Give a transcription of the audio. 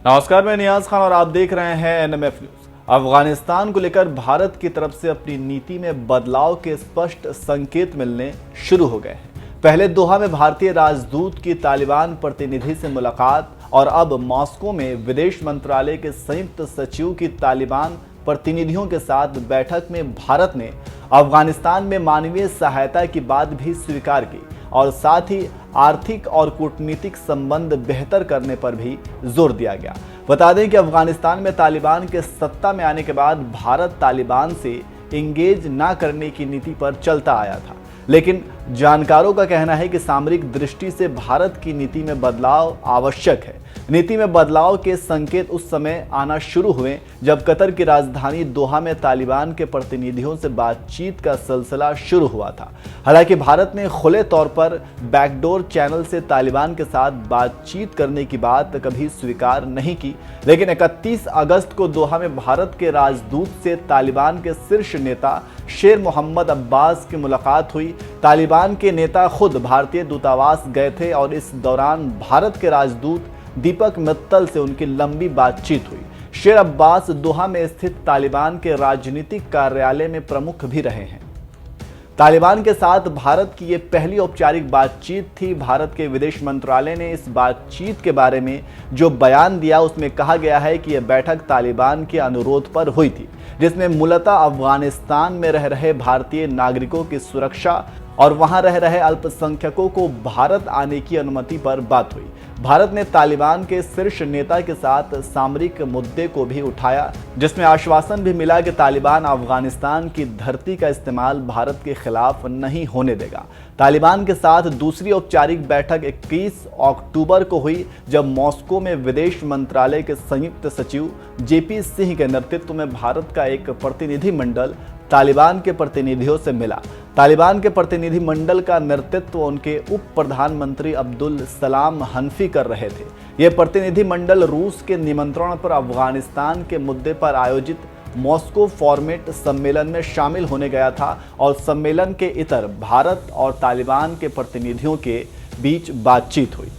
नमस्कार, मैं नियाज खान और आप देख रहे हैं एनएमएफ न्यूज। अफगानिस्तान को लेकर भारत की तरफ से अपनी नीति में बदलाव के स्पष्ट संकेत मिलने शुरू हो गए हैं। पहले दोहा में भारतीय राजदूत की तालिबान प्रतिनिधि से मुलाकात और अब मॉस्को में विदेश मंत्रालय के संयुक्त सचिव की तालिबान प्रतिनिधियों के साथ बैठक में भारत ने अफगानिस्तान में मानवीय सहायता की बात भी स्वीकार की और साथ ही आर्थिक और कूटनीतिक संबंध बेहतर करने पर भी जोर दिया गया। बता दें कि अफगानिस्तान में तालिबान के सत्ता में आने के बाद भारत तालिबान से इंगेज ना करने की नीति पर चलता आया था, लेकिन जानकारों का कहना है कि सामरिक दृष्टि से भारत की नीति में बदलाव आवश्यक है। नीति में बदलाव के संकेत उस समय आना शुरू हुए जब कतर की राजधानी दोहा में तालिबान के प्रतिनिधियों से बातचीत का सिलसिला शुरू हुआ था। हालांकि भारत ने खुले तौर पर बैकडोर चैनल से तालिबान के साथ बातचीत करने की बात कभी स्वीकार नहीं की, लेकिन 31 अगस्त को दोहा में भारत के राजदूत से तालिबान के शीर्ष नेता शेर मोहम्मद अब्बास की मुलाकात हुई। तालिबान के नेता खुद भारतीय दूतावास गए थे और इस दौरान भारत के राजदूत दीपक मित्तल से उनकी लंबी बातचीत हुई। शेर अब्बास दोहा में स्थित तालिबान के राजनीतिक कार्यालय में प्रमुख भी रहे हैं। तालिबान के साथ भारत की ये पहली औपचारिक बातचीत थी। भारत के विदेश मंत्रालय ने इस बातचीत के बारे में जो बयान दिया उसमें कहा गया है कि यह बैठक तालिबान के अनुरोध पर हुई थी, जिसमें मूलतः अफगानिस्तान में रह रहे भारतीय नागरिकों की सुरक्षा और वहां रह रहे अल्पसंख्यकों को भारत आने की अनुमति पर बात हुई। भारत ने तालिबान के शीर्ष नेता के साथ सामरिक मुद्दे को भी उठाया, जिसमें आश्वासन भी मिला कि तालिबान अफगानिस्तान की धरती का इस्तेमाल भारत के खिलाफ नहीं होने देगा। तालिबान के साथ दूसरी औपचारिक बैठक 21 अक्टूबर को हुई, जब मॉस्को में विदेश मंत्रालय के संयुक्त सचिव जेपी सिंह के नेतृत्व में भारत का एक प्रतिनिधि मंडल तालिबान के प्रतिनिधियों से मिला। तालिबान के प्रतिनिधि मंडल का नेतृत्व उनके उप प्रधानमंत्री अब्दुल सलाम हनफी कर रहे थे। यह प्रतिनिधि मंडल रूस के निमंत्रण पर अफगानिस्तान के मुद्दे पर आयोजित मॉस्को फॉर्मेट सम्मेलन में शामिल होने गया था और सम्मेलन के इतर भारत और तालिबान के प्रतिनिधियों के बीच बातचीत हुई।